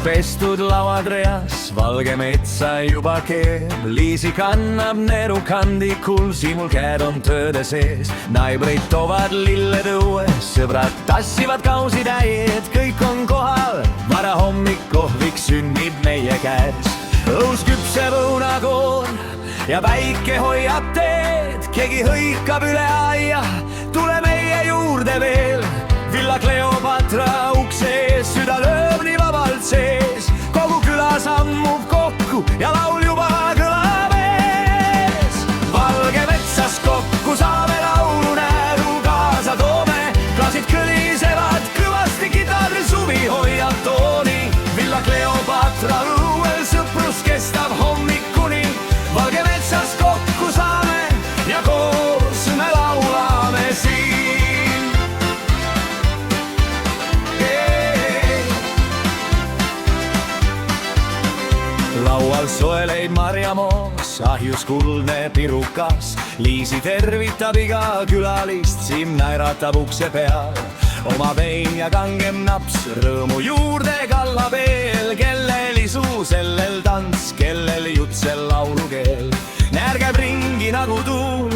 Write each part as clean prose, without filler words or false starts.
pestud lauad reas, valge metsa juba keeb. Liisi kannab neeru kandikul, simul käed on tööde sees. Naibrid toovad lilled õues, sõbrad tassivad kausitäied. kõik on kohal, varahommikuhvik sünnib meie käes. õus küpseb õunakoor ja päike hoiab teed. keegi hõikab üle aia, tule meie juurde veel. Villa Cleopatra ukse ees, süda lööb nii vabalt sees. kogu küla sammub kokku ja laul juba kõlab ees. Valge metsas kokku saame laulu näeru kaasa toome. klaasid kõlisevad kõvasti, kitarr suvi hoiab tooni. Villa Cleopatra õuel sõprus kestab hommikuni. Valge metsas kokku saame ja koos me laulame siin. Laual soeleid marjamoos, ahjus kuldne pirukas. Liisi tervitab iga külalist, Siim naeratab ukse peal. oma vein ja kangem naps, rõõmu juurde kallab eel. kellel isu, sellel tants, kellel jutt, sel laulukeel. närgeb ringi nagu tuul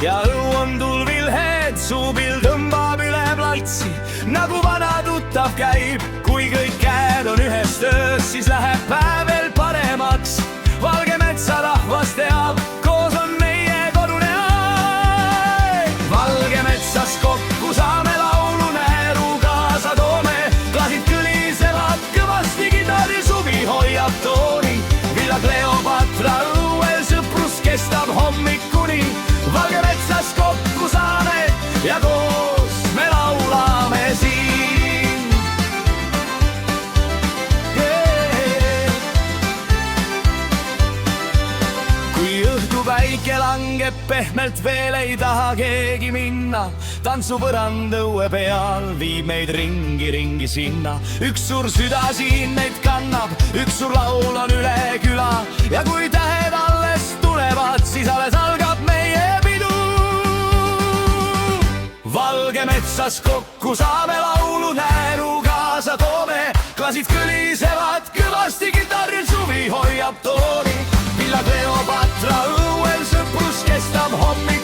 ja õu on tulvilhed. suupill tõmbab üle platsi, nagu vana tuttav käib. kui kõik käed on ühes töös, siis läheb päev veel paremaks. Valge metsa rahvas teab, koos on meie kodune aeg. Valge metsas kokku saame laulu näeru kaasa toome. klaasid kõlisevad kõvasti, kitarri suvi hoiab tooni. Villa Cleopatra õuel sõprus kestab hommikuni. Valge metsas kokku saame ja koos me laulame siin. Päike langeb pehmelt, veel ei taha keegi minna. tantsupõrand õue peal viib meid ringi sinna. üks suur süda siin meid kannab, üks suur laul on üle küla. ja kui tähed alles tulevad, siis alles algab meie pidu. Valge metsas kokku saame laulu näeru kaasa toome. klaasid kõlisevad kõvasti, kitarril suvi hoiab tooni. Villa Cleopatra õuel sõprus kestab hommikul.